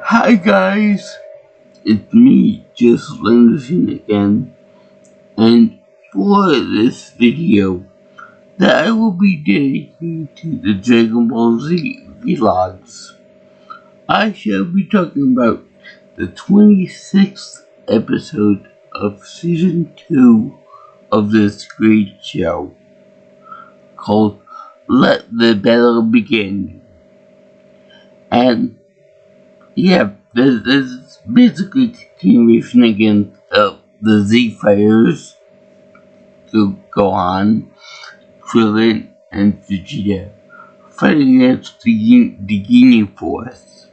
Hi guys, it's me, just Anderson again, and for this video that I will be dedicated to the Dragon Ball Z vlogs, I shall be talking about the 26th episode of Season 2 of this great show, called Let the Battle Begin. And yeah, this is basically a continuation against the Z Fighters, to Gohan, Krillin, and Vegeta, fighting against the Ginyu Force,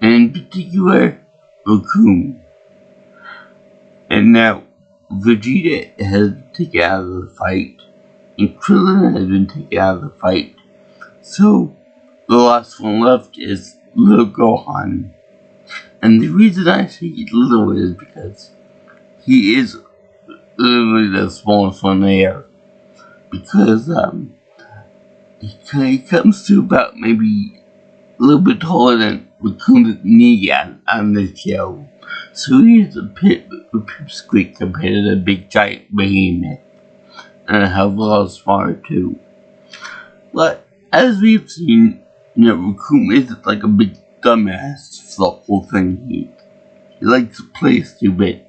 and in particular, Raccoon. And now, Vegeta has been taken out of the fight, and Krillin has been taken out of the fight, so the last one left is Little Gohan. And the reason I say little is because he is literally the smallest one there. Because he comes to about maybe a little bit taller than Raccoon's knee on the show. So he's a pipsqueak compared to the big giant behemoth. And a hell of a lot smaller too. But as we've seen, Raccoon isn't like a big dumbass for the whole thing. He likes to play stupid,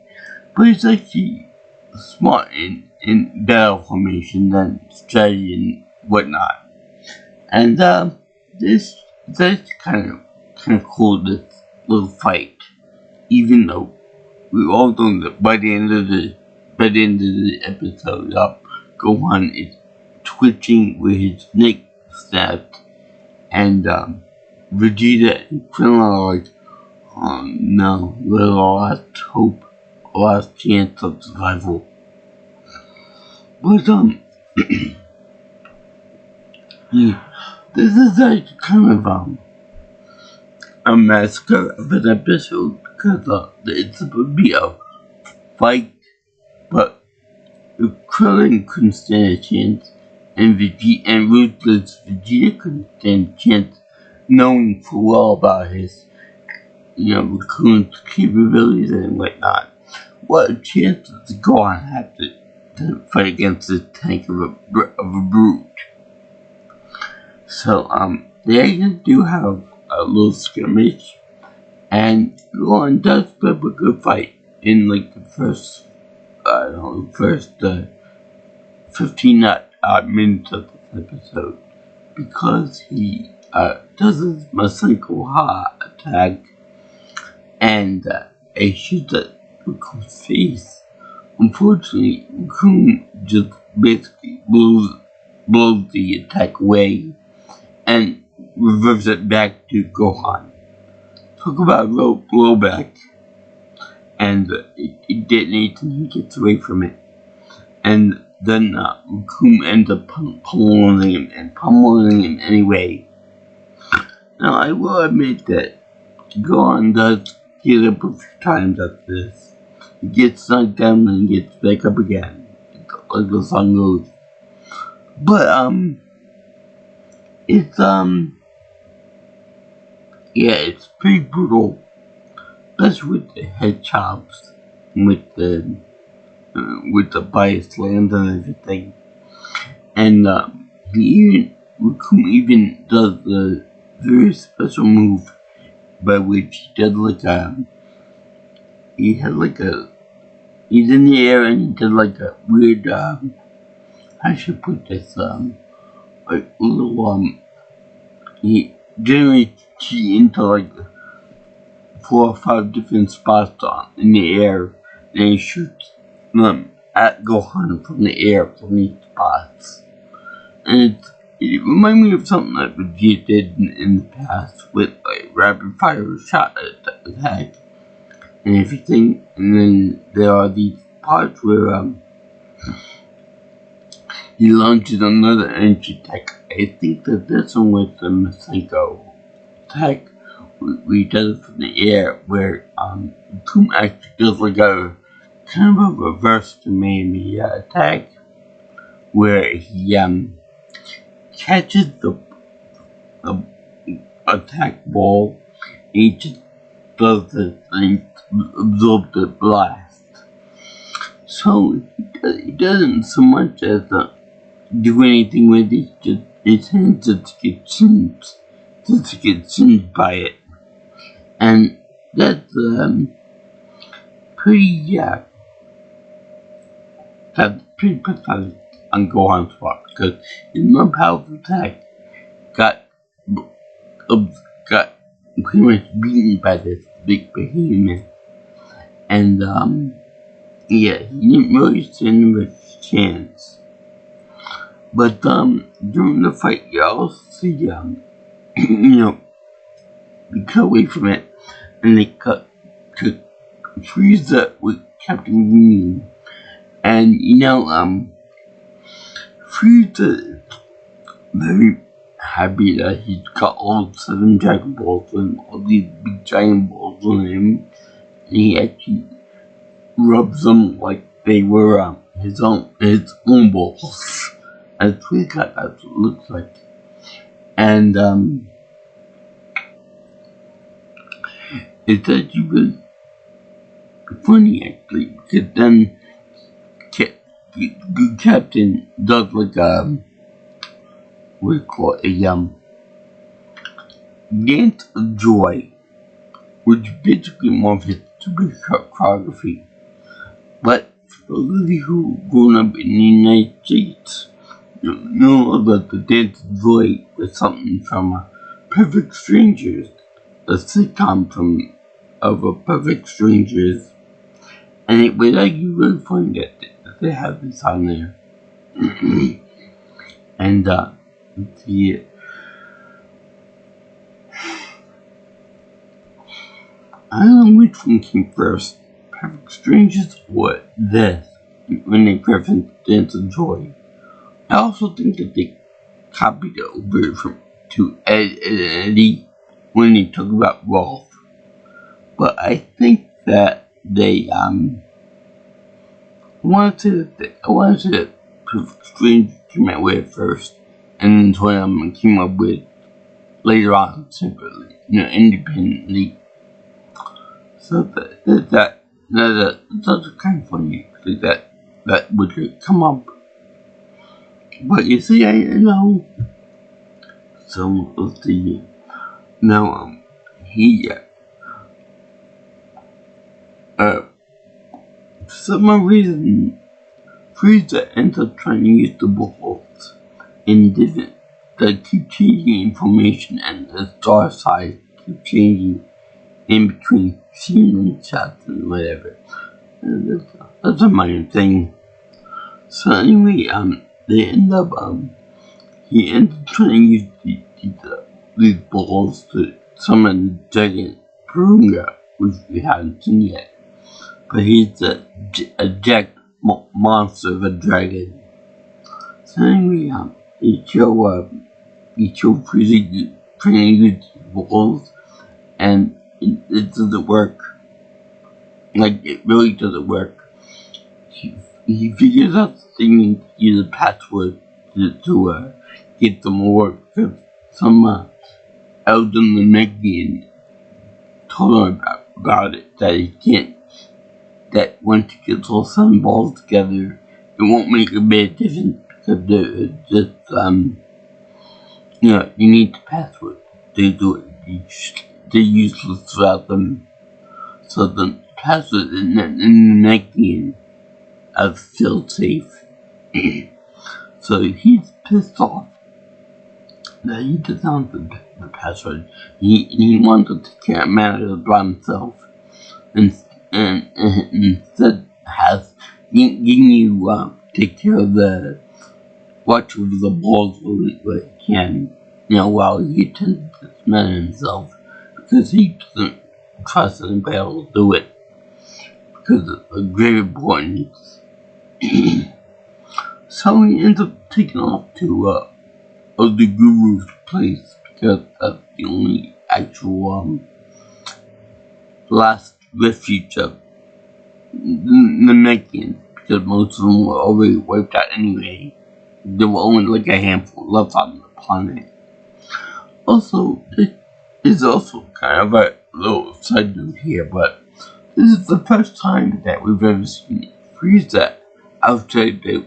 but he's actually smart in battle formation and strategy and whatnot. And this is actually kind of cool, this little fight. Even though we all know that by the end of the episode, Gohan is twitching with his neck snapped, and Vegeta and Krillin are like, oh no, we're the last hope, last chance of survival. But this is like kind of a massacre of an episode because it's supposed to be a fight, but Krillin couldn't stand a chance, and Ruthless Vegeta couldn't stand a chance, knowing full well about his, Raccoon's capabilities and whatnot. What a chance does Gohan have to fight against this tank of a brute? So, they actually do have a little skirmish, and Gohan does put up a good fight in like the first 15 minutes of this episode, because he does his Masenko Ha attack, and he shoots at Raccoon's face. Unfortunately, Raccoon just basically blows the attack away and reverses it back to Gohan. Talk about blowback, and it detonates and he gets away from it. And then Raccoon ends up pummeling him anyway. Now, I will admit that Gohan does get up a few times after this. He gets knocked down and gets back up again, like the song goes. But, it's pretty brutal, especially with the head chops, with the biased lands and everything. And Raccoon even does the very special move by which he did he's in the air and he did like a weird, how should I put this, like little, he generates chi into like 4 or 5 different spots in the air, and he shoots them at Gohan from the air from these spots. And it reminded me of something that Vegeta did in the past with a rapid fire shot attack and everything. And then there are these parts where he launches another energy attack. I think that this one was the Masenko attack, where he does it from the air, where Goku actually does like a kind of a reverse Kamehameha attack, where he catches the attack ball, and he just does this thing to absorb the blast. So he doesn't so much as do anything with it, just his hands just get singed by it. And that's pretty pathetic on Gohan's part, because his more powerful attack got pretty much beaten by this big behemoth. And yeah, he didn't really stand a chance. But during the fight, you also see they cut away from it, and they cut to Frieza with Captain Green. And Frieza is very happy that he's got all 7 Dragon Balls and all these big giant balls on him. And he actually rubs them like they were his own balls. That's what it looks like. And it's actually really funny, actually, because then good Captain does like what do you call it, a dance of joy, which basically more of his super choreography. But for those of you who grown up in the United States, you know that the dance of joy was something from Perfect Strangers, a sitcom of Perfect Strangers, and it was actually really funny that they have this on there. And the I don't know which one came first, Perfect Strangers or this, when they referenced Dance of Joy. I also think that they copied it over to Ed and Eddie when they talk about Rolf. But I think that they I want to say that Perfect Strangers came out with it first, and then Toyama came up with later on separately, independently. So that's kind of funny actually that would come up. But you see, I know some of the for some reason Frieza ends up trying to use the balls and didn't. They keep changing information, and the star size keep changing in between scenes and shots and whatever. That's a minor thing. So anyway, they end up he ends up trying to use these balls to summon the giant Purunga, which we haven't seen yet. But he's a jacked monster of a dragon. So anyway, he showed Frieza trying to use balls, and it doesn't work. Like, it really doesn't work. He figures out the thing to use a password to get them to work, because some elder Namekian told him about it, that he can't, that once he gets all 7 balls together, it won't make a big difference, because they're just, you need the password. They do it. They're useless without them. So the password in the Namekian is still safe. So he's pissed off that he doesn't have the password. He wants to take care of matters by himself, and instead has Ginyu take care of watch over the balls where he can, while he attends to this matter himself, because he doesn't trust anybody else to do it, because of great importance. So he ends up taking off to the Guru's place, because that's the only actual last refuge of the Namekians, because most of them were already wiped out anyway. There were only like a handful left on the planet. Also, it's also kind of little side note here, but this is the first time that we've ever seen Frieza outside his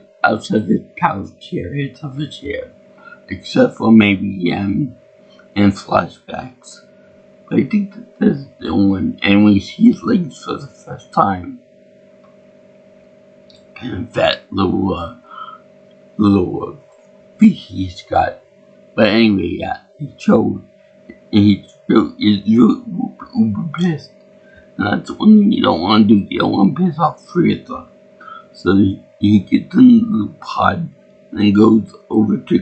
palace chair, his office chair, except for maybe in flashbacks. But I think that this is the one, and we see his legs for the first time. And that little feet he's got. But anyway, he showed, and he's really uber pissed. And that's the one thing you don't want to do. You don't want to piss off Frieza. So he gets in the little pod and goes over to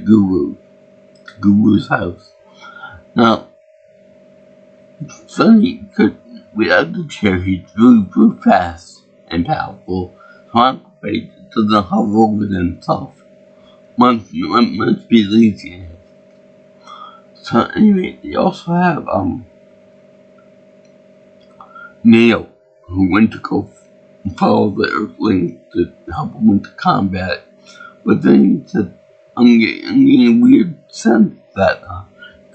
Guru's house. Now, it's funny because without the chair, he's really fast and powerful. So Aquaman doesn't hover over himself. Must be lazy. So anyway, they also have Nail, who went to go follow the Earthling to help him with the combat. But then he said, I'm getting a weird sense that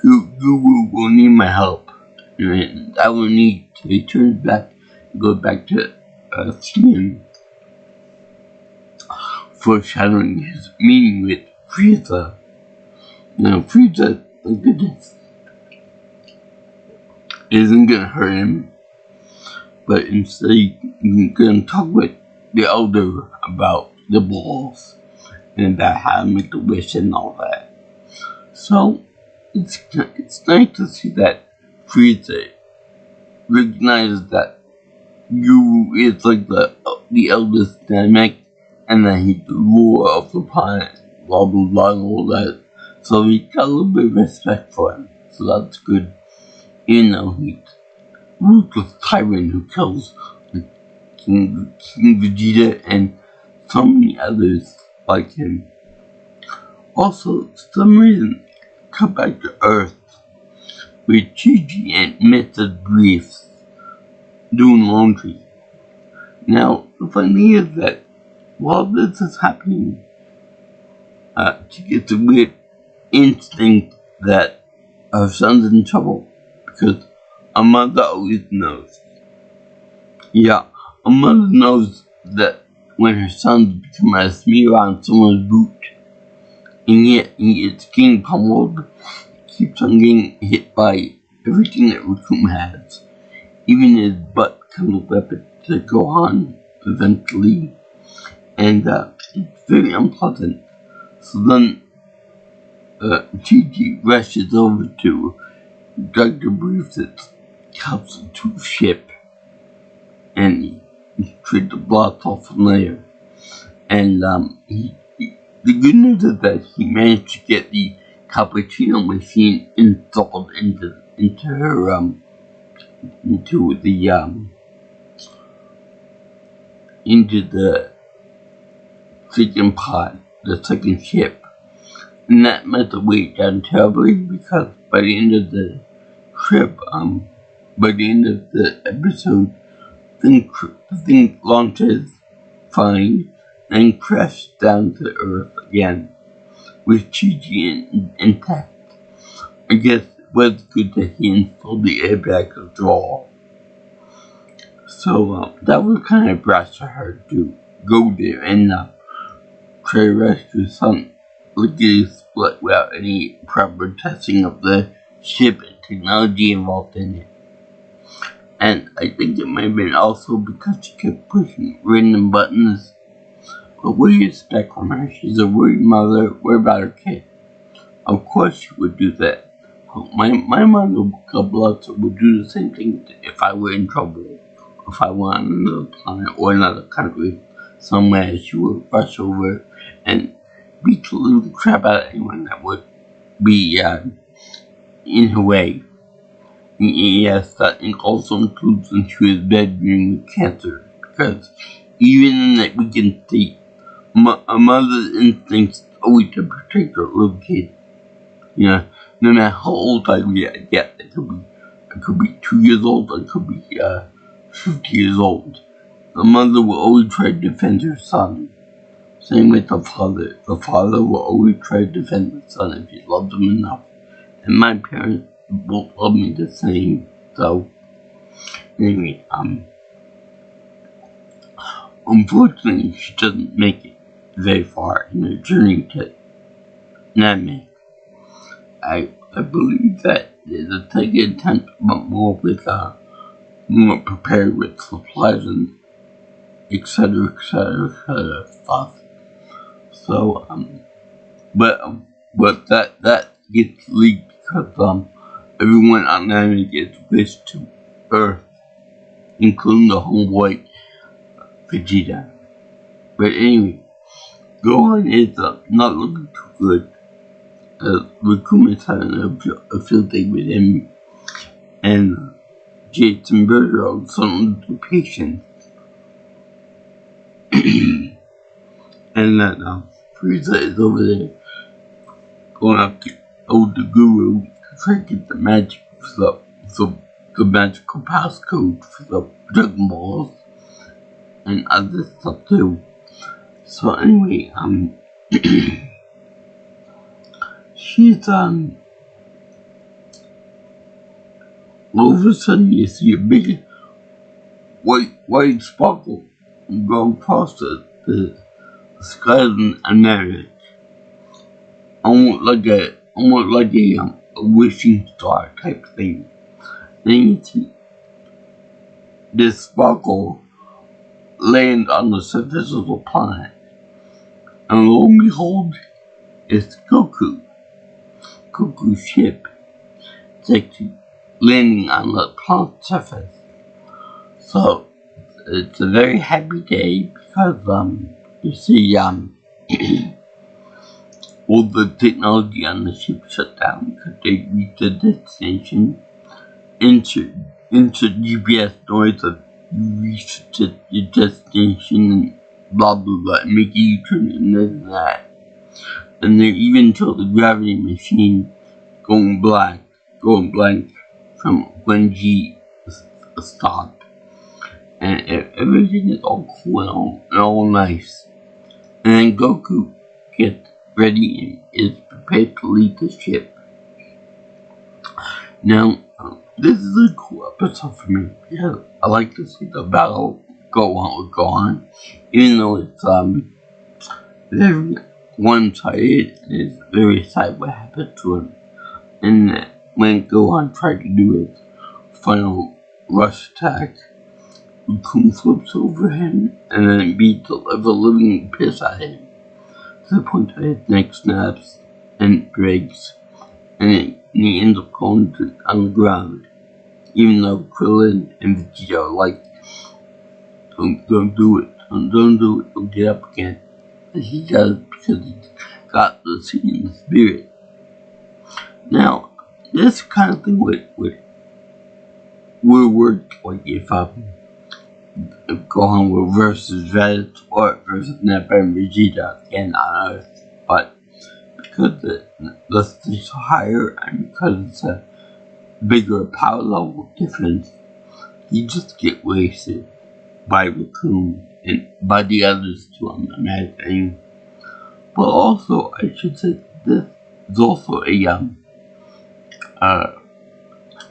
Guru will need my help. And I will need to return back and go back to Earth's foreshadowing his meeting with Frieza. Now, Frieza, thank goodness, isn't gonna hurt him, but instead he's gonna talk with the Elder about the balls and about how to make the wish and all that. So it's nice to see that Frieza recognizes that Guru is like the eldest dynamic, and that he's the ruler of the planet, blah blah blah and all that. So he got a little bit of respect for him, so that's good. You know, he's a ruthless tyrant who kills King Vegeta and so many others like him. Also, for some reason, come back to Earth with Chi-Chi and Mr. Briefs doing laundry. Now, the funny thing is that while this is happening, she gets a weird instinct that her son's in trouble because a mother always knows. Yeah, a mother knows that when her son become a smear on someone's boot, and yet he is getting pummeled, keeps on getting hit by everything that Raccoon has. Even his butt becomes a weapon to go on eventually. And it's very unpleasant. So then Chi-Chi rushes over to Dr. Briefs' Council 2 ship, and he tried to blast off from there. And the good news is that he managed to get the cappuccino machine installed into her into the second pod, the second ship. And that made the weight down terribly because by the end of the trip, by the end of the episode, the thing launches fine and crashes down to Earth again with Chi-Chi intact. I guess it was good that he installed the airbag after all. So that was kind of brash for her to go there and try to rescue some lickety split without any proper testing of the ship and technology involved in it. And I think it might have been also because she kept pushing random buttons. But what do you expect from her? She's a worried mother, worried about her kid. Of course she would do that. My mother, God bless her, would do the same thing if I were in trouble. If I were on another planet or another country somewhere, she would rush over and beat the little crap out of anyone that would be in her way. Yes, that also includes when she was bedridden with cancer, because even in that weakened state, a mother's instincts always to protect her little kid. You know, no matter how old I get, it could be 2 years old, it could be 50 years old. The mother will always try to defend her son. Same with the father. The father will always try to defend the son if he loves him enough. And my parents both love me the same. So, Anyway, unfortunately, she doesn't make it very far in her journey to Namek. I believe that there's a second attempt, but more more prepared with supplies and etc. stuff. So, but that gets leaked because everyone on Namek gets wished to Earth, including the homeboy Vegeta. But anyway, Gohan is not looking too good. Rakuma's having a field day with him, and Jason Bergeron some to patience. And that Frieza is over there going up to the Guru to try to get the magic for the magical passcode for the Dragon Balls and other stuff too. So anyway, she's all of a sudden you see a big white sparkle go across the sky of Namek, almost like a wishing star type thing. Then you see this sparkle land on the surface of the planet, and lo and behold, it's Goku's ship. It's actually landing on the planet's surface. So it's a very happy day because you see all the technology on the ship shut down because they reached the destination. Into GPS noise of you reached your destination and blah blah blah, make you turn and this and that. And they even told the gravity machine going blank from when G stopped. And everything is all cool and all nice. And then Goku gets ready and is prepared to leave the ship. Now, this is a cool episode for me because I like to see the battle go on, even though it's very one-sided and it's very sad what happened to him. And when Gohan tried to do his final rush attack, Goku flips over him and then beats the living piss out of him to the point that his neck snaps and breaks, and he ends up going on the ground. Even though Krillin and Vegeta are like, don't do it, don't get up again. And he does because he got the seed in the spirit. Now, this kind of thing would work like if Gohan were versus Red or versus Nappa and Vegeta again on Earth, but because the stakes are higher and because it's a bigger power level difference, you just get wasted by Raccoon and by the others too, I'm imagining. But also, I should say this is also a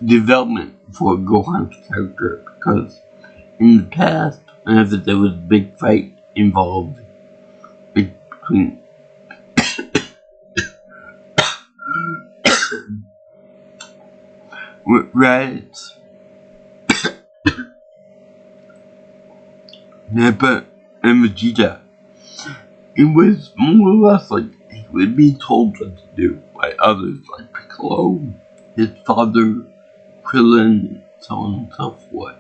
development for Gohan's character, because in the past, whenever there was a big fight involved between Raditz, Nappa, and Vegeta, it was more or less like he would be told what to do by others like Piccolo, his father, Krillin, and so on and so forth.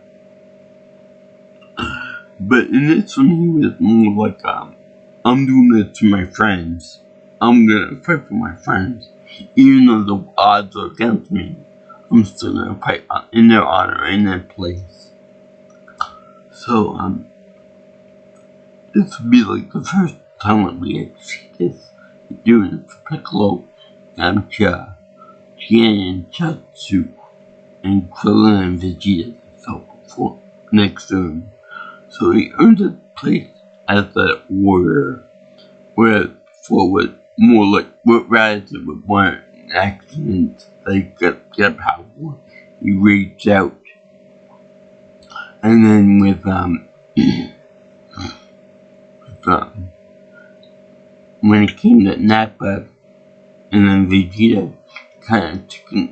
But in this one, he was more like, I'm doing this to my friends. I'm gonna fight for my friends. Even though the odds are against me, I'm still gonna fight in their honor, in their place. So, this would be like the first time that we actually see this doing it for Piccolo, Yamcha, Tien, and Chatsu, and Krillin and Vegeta felt before next to him. So he earned a place as a warrior, whereas before was more like what Raditz would want an accident, like get power. He raged out And then with when it came to Nappa, and then Vegeta kind of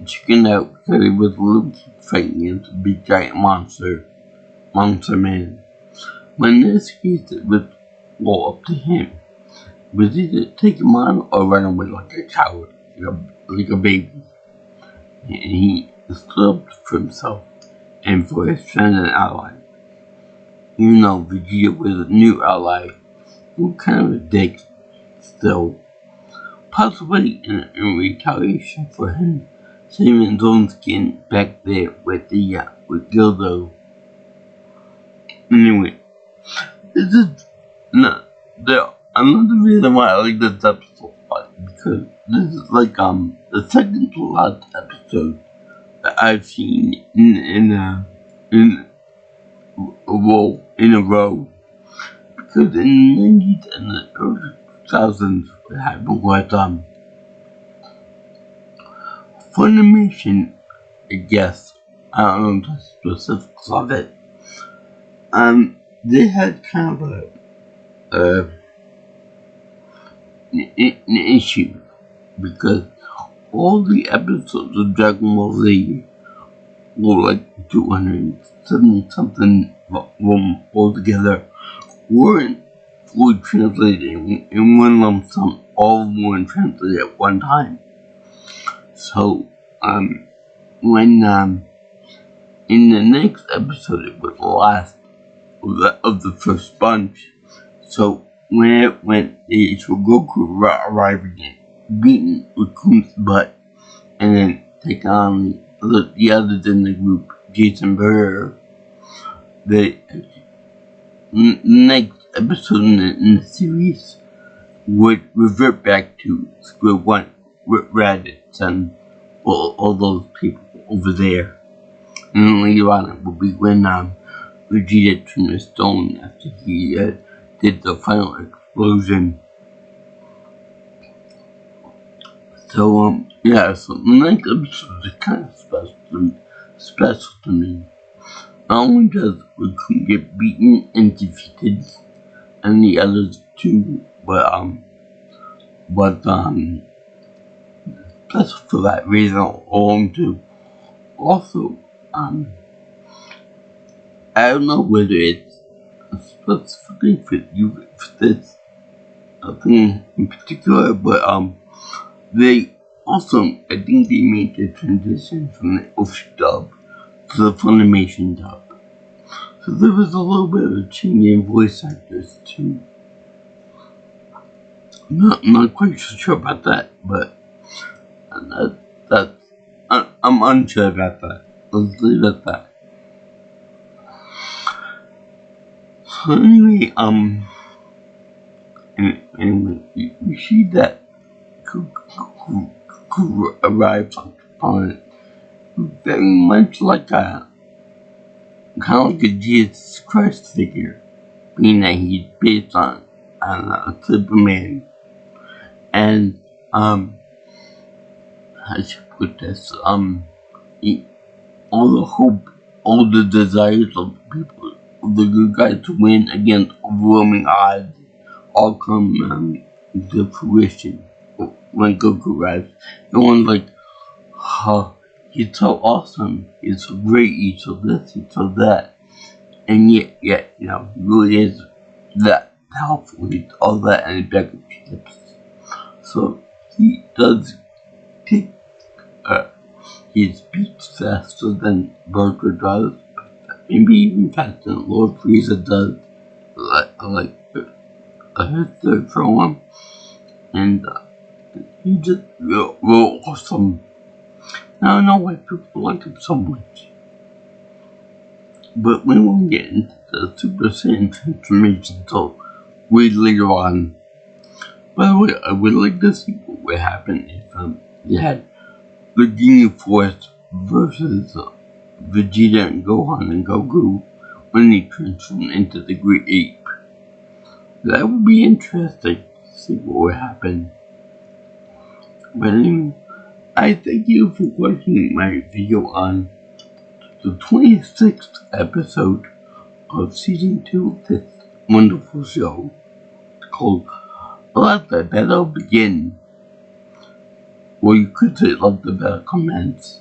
chickened out because he was Luke fighting against a big giant monster man. When this case, it was all up to him. Was either take him on or run away like a coward, like a baby. And he stood up for himself and for his friend and ally. Even though Vegeta was a new ally, he was kind of a dick still. Possibly in retaliation for him saving his own skin back there with Gildo. Anyway, this is another reason why I like this episode a lot, because this is like the second to last episode that I've seen in a row. Because in the 90s and the early 2000s, what happened was Funimation, I guess, I don't know the specifics of it. They had kind of an issue because all the episodes of Dragon Ball Z were like 270 something altogether weren't fully translated in one lump sum. All weren't translated at one time. So when in the next episode, it was the last of the first bunch. So when it went, to Goku arrived again, beaten Rakun's butt, and then take on the others in the group, Jason Burr. The next episode in the series would revert back to square one with Raditz and all those people over there. And then later on, it will be when Vegeta turned to stone after he did the final explosion. So so the next episode is kind of special to me. Not only does Raccoon get beaten and defeated, and the others too, but special for that reason alone too. Also, I don't know whether it's specifically for this thing in particular, but they also, I think they made the transition from the Ocean dub to the Funimation dub. So there was a little bit of a change in voice actors too. Not quite sure about that, but I'm unsure about that. Let's leave it at that. So anyway, we see that Goku arrives on the planet very much like kind of like a Jesus Christ figure, being that he's based on Superman, and I should put this, all the hope, all the desires of the people, of the good guys to win against overwhelming odds, all come to fruition when Goku arrives. Everyone's like, oh, he's so awesome, he's so great, he's so this, he's so that, and yet, he really is that powerful, he's all that and a bag of chips. So he does take his beats faster than Burger does, maybe even faster than Lord Frieza does, like his third form, and he's just real awesome. I don't know why people like him so much, but we won't get into the Super Saiyan transformation until way later on. By the way, I would like to see what would happen if you had the Genie Force versus Vegeta and Gohan and Goku when they transformed into the Great Ape. That would be interesting to see what would happen. But anyway, I thank you for watching my video on the 26th episode of season 2 of this wonderful show called Let the Battle Begin. Or you could say Let the Battle Commence.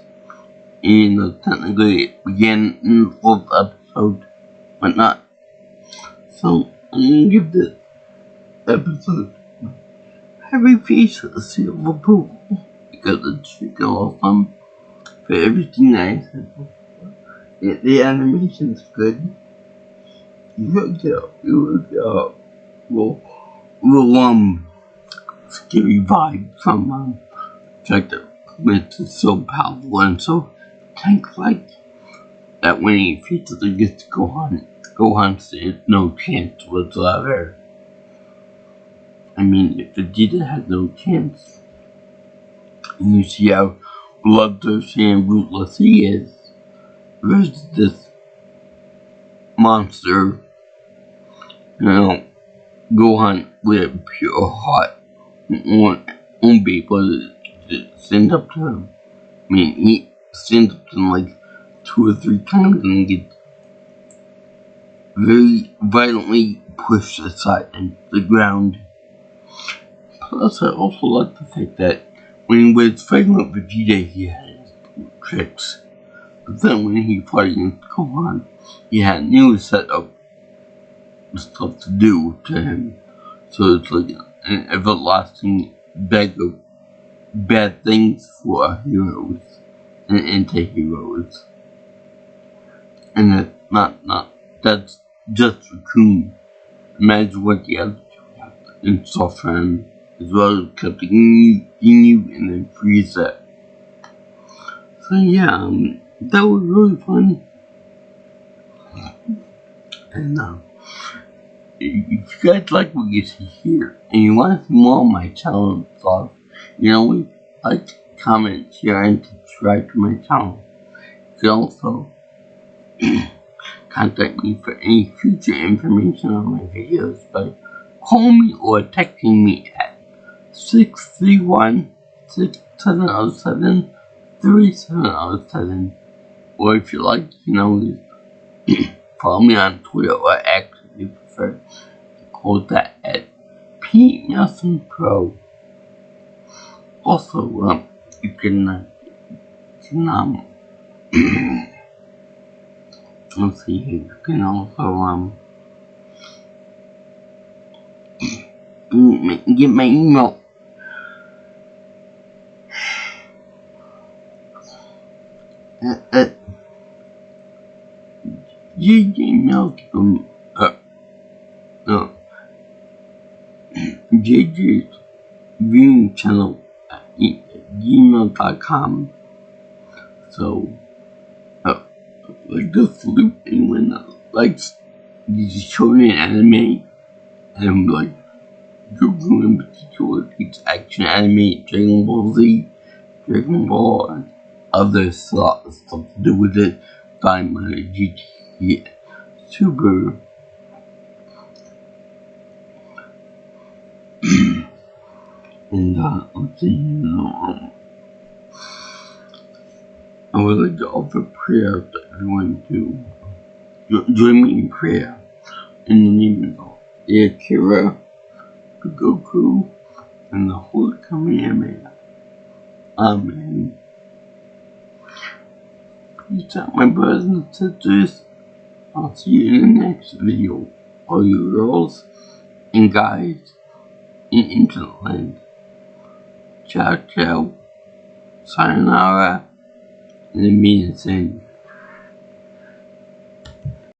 And technically it began in the 4th episode, but not. So I'm gonna give this episode heavy face of the seal of approval because it's freaking awesome for everything I said before. The animation's good. You get real scary vibe from Jacob, which is so powerful and so tank-like that when he physically gets Gohan stands no chance whatsoever. I mean, if Vegeta had no chance, and you see how bloodthirsty and ruthless he is, versus this monster, Gohan with a pure heart won't be able to stand up to him. I mean, he stands up to him like 2 or 3 times and gets very violently pushed aside into the ground. Plus, I also like the fact that when he was fighting with Vegeta, he had his tricks. But then when he fought against Gohan, he had a new set of stuff to do to him. So it's like an everlasting bag of bad things for heroes and anti-heroes. And that's just Raccoon. Imagine what the other two have in store for him, as well as Captain Ginyu and then Frieza. So yeah, that was really fun. And if you guys like what you see here, and you want to see more of my channel and stuff, like, comment, share, and subscribe to my channel. You can also contact me for any future information on my videos by calling me or texting me at 631-6707-3707. Or if you like, follow me on Twitter or X if you prefer. Call that at P. Nelson Pro. Also, you can let's see here. You can also get my email. At JJ's viewing channel at gmail.com. So, just salute anyone that likes these shonen anime, and Goku in particular likes action anime, Dragon Ball Z, Dragon Ball, and other stuff to do with it. I'm a GT Super. And let's see, I would like to offer prayer to everyone to join me in prayer in the name of the Akira, the Goku, and the Holy Kamehameha. Amen. Peace out, my brothers and sisters. I'll see you in the next video. All you girls and guys in Internet Land. Ciao, ciao. Sayonara. And it means